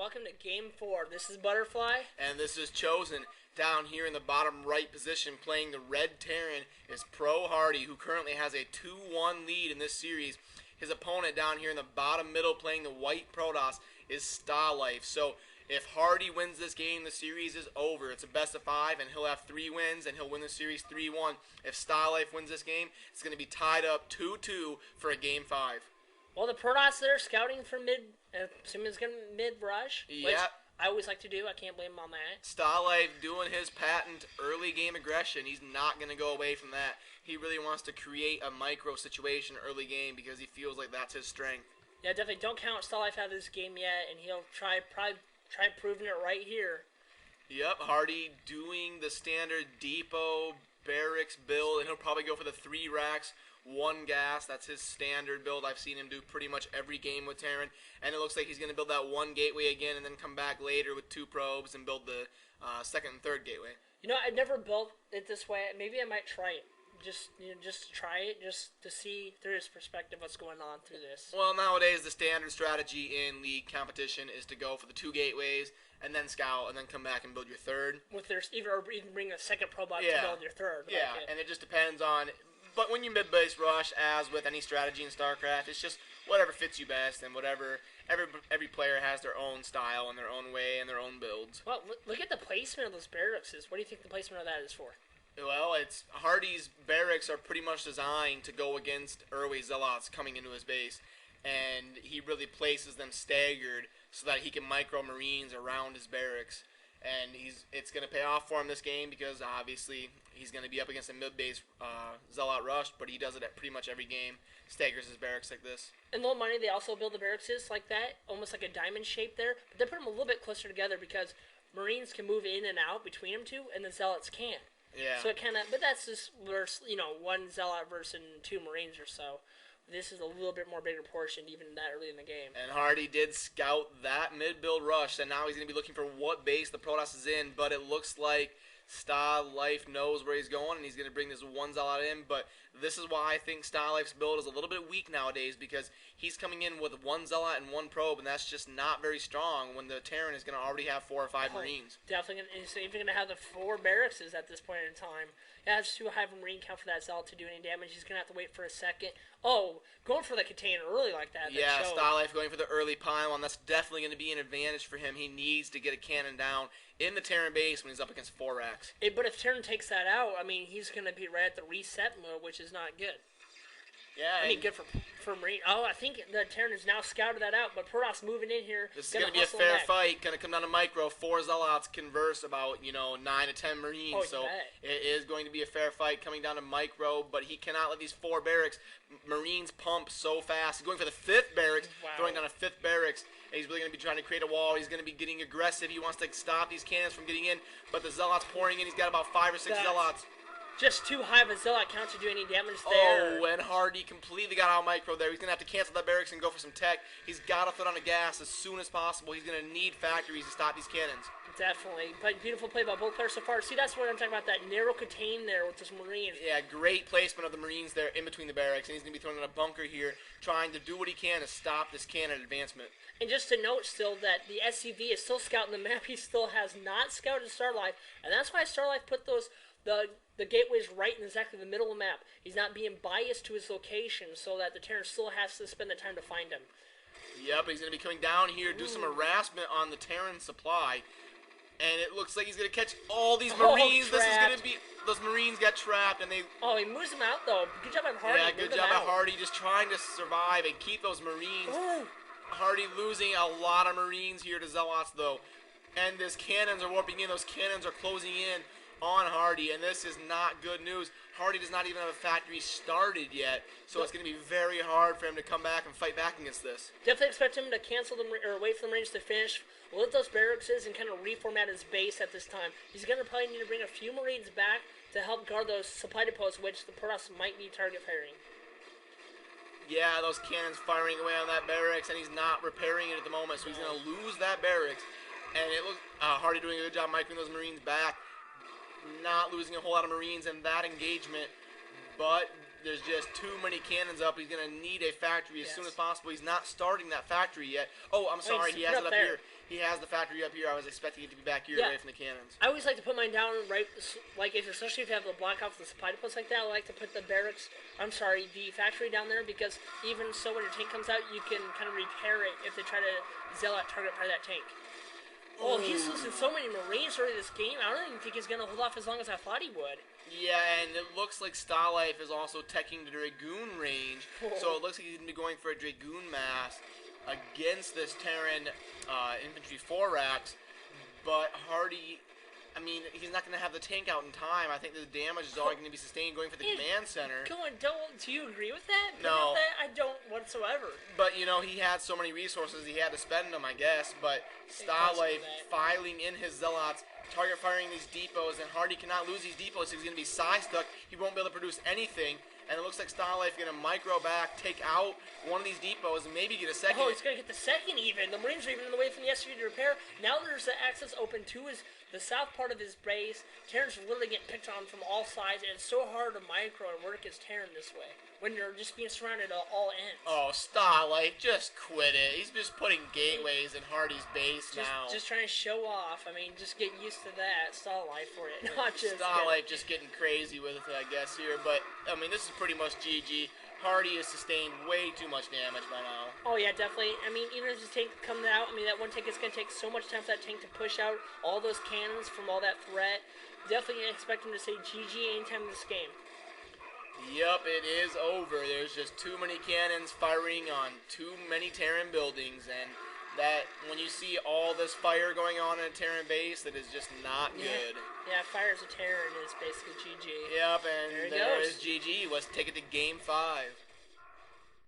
welcome to Game 4. This is Butterfly. And this is Chosen. Down here in the bottom right position playing the red Terran is Pro HaRDy, who currently has a 2-1 lead in this series. His opponent down here in the bottom middle playing the white Protoss is Stalife. So if HaRDy wins this game, the series is over. It's a best of 5, and he'll have 3 wins, and he'll win the series 3-1. If Stalife wins this game, it's going to be tied up 2-2 for a Game 5. Well, the Protoss there scouting for assuming it's going to mid-rush. Yep. I always like to do. I can't blame him on that. Stalife doing his patent early game aggression. He's not going to go away from that. He really wants to create a micro situation early game because he feels like that's his strength. Yeah, definitely. Don't count Stalife out of this game yet, and he'll probably try proving it right here. Yep, HaRDy doing the standard depot barracks build, and he'll probably go for the 3 racks. 1 gas, that's his standard build. I've seen him do pretty much every game with Terran, and it looks like he's going to build that 1 gateway again and then come back later with 2 probes and build the 2nd and 3rd gateway. You know, I've never built it this way. Maybe I might try it. Just to try it, just to see through his perspective what's going on through this. Well, nowadays the standard strategy in league competition is to go for the 2 gateways and then scout and then come back and build your 3rd. With their even bring a 2nd probe out to build your 3rd. Yeah, and it just depends on. But when you mid-base rush, as with any strategy in StarCraft, it's just whatever fits you best and whatever. Every player has their own style and their own way and their own builds. Well, look at the placement of those barracks. What do you think the placement of that is for? Well, it's HaRDy's barracks are pretty much designed to go against Erway Zealots coming into his base, and he really places them staggered so that he can micro Marines around his barracks. And it's going to pay off for him this game because obviously he's going to be up against a mid-base Zealot rush, but he does it at pretty much every game, staggers his barracks like this. In low money, they also build the barracks like that, almost like a diamond shape there, but they put them a little bit closer together because Marines can move in and out between them two, and the Zealots can't. Yeah. So it kind of, but that's just versus, 1 Zealot versus 2 Marines or so. This is a little bit more bigger portion, even that early in the game. And HaRDy did scout that mid-build rush, and now he's going to be looking for what base the Protoss is in, but it looks like Stalife knows where he's going, and he's going to bring this 1 Zealot in, but this is why I think Stalife's build is a little bit weak nowadays, because he's coming in with 1 Zealot and 1 probe, and that's just not very strong when the Terran is going to already have 4 or 5 Marines. Definitely, he's even going to have the 4 barracks at this point in time. Yeah, it's too high of a Marine count for that Zealot to do any damage. He's going to have to wait for a second. Oh, going for the container early like that. Yeah, Stalife going for the early pylon. That's definitely going to be an advantage for him. He needs to get a cannon down in the Terran base when he's up against 4 racks. But if Terran takes that out, I mean, he's going to be right at the reset mode, which is not good. Yeah, I mean, good for Marine. Oh, I think the Terran has now scouted that out, but Protoss moving in here. This is going to be a fair fight. Going to come down to micro. 4 Zealots converse about 9 to 10 Marines. Oh, so it is going to be a fair fight coming down to micro. But he cannot let these 4 barracks Marines pump so fast. He's going for the 5th barracks, throwing down a 5th barracks. And he's really going to be trying to create a wall. He's going to be getting aggressive. He wants to stop these cannons from getting in. But the Zealots pouring in. He's got about 5 or 6 Zealots. Just too high of a Zealot count to do any damage there. Oh, and HaRDy completely got out micro there. He's going to have to cancel that barracks and go for some tech. He's got to throw down a gas as soon as possible. He's going to need factories to stop these cannons. Definitely. But beautiful play by both players so far. See, that's what I'm talking about, that narrow contain there with this Marines. Yeah, great placement of the Marines there in between the barracks. And he's going to be throwing in a bunker here, trying to do what he can to stop this cannon advancement. And just to note still that the SCV is still scouting the map. He still has not scouted Stalife. And that's why Stalife put those... The gateway's right in exactly the middle of the map. He's not being biased to his location so that the Terran still has to spend the time to find him. Yep, he's going to be coming down here, do some harassment on the Terran supply. And it looks like he's going to catch all these Marines. This is going to be... Those Marines got trapped and they... Oh, he moves them out though. Good job by HaRDy. Yeah, good job by HaRDy just trying to survive and keep those Marines. Ooh. HaRDy losing a lot of Marines here to Zealots though. And these cannons are warping in. Those cannons are closing in on HaRDy, and this is not good news. HaRDy does not even have a factory started yet, so it's going to be very hard for him to come back and fight back against this. Definitely expect him to cancel them or wait for the Marines to finish, let those barracks and kind of reformat his base at this time. He's going to probably need to bring a few Marines back to help guard those supply depots, which the Protoss might be target firing. Yeah, those cannons firing away on that barracks, and he's not repairing it at the moment, so he's going to lose that barracks. And it looks HaRDy doing a good job microing those Marines back. Not losing a whole lot of Marines in that engagement, but there's just too many cannons up. He's going to need a factory as soon as possible. He's not starting that factory yet. Oh, I'm sorry. He has it up here. he has the factory up here. I was expecting it to be back here away from the cannons. I always like to put mine down right, like especially if you have the block off the supply depots like that. I like to put the factory down there, because even so when your tank comes out, you can kind of repair it if they try to zealot target part of that tank. Oh, he's losing so many Marines early this game. I don't even think he's going to hold off as long as I thought he would. Yeah, and it looks like Stalife is also teching the Dragoon range, so it looks like he's going to be going for a Dragoon mass against this Terran infantry 4-racks, but HaRDy, I mean, he's not going to have the tank out in time. I think the damage is all going to be sustained going for the command center. Do you agree with that? No. I don't whatsoever. But, you know, he had so many resources, he had to spend them, I guess. But Stalife filing in his zealots, target firing these depots, and HaRDy cannot lose these depots, so he's going to be stuck. He won't be able to produce anything. And it looks like Stalife going to micro back, take out one of these depots, and maybe get a second. Oh, he's going to get the second even. The Marines are even in the way from the SUV to repair. Now there's the access open to the south part of his base. Terrans are literally getting picked on from all sides, and it's so hard to micro and work as Terran this way when you're just being surrounded at all ends. Oh, Stalife, just quit it. He's just putting gateways in HaRDy's base now. Just trying to show off. I mean, just get used to that. Stalife for it. Not just Stalife just getting crazy with it, I guess, here. But, I mean, this is pretty much GG. HaRDy has sustained way too much damage by now. Oh, yeah, definitely. I mean, even if this tank comes out, I mean, that one tank is going to take so much time for that tank to push out all those cannons from all that threat. Definitely expect him to say GG anytime in this game. Yep, it is over. There's just too many cannons firing on too many Terran buildings, and that when you see all this fire going on in a Terran base, that is just not good. Yeah, fire as a Terran is basically GG. Yep, and there is GG. Let's take it to Game 5.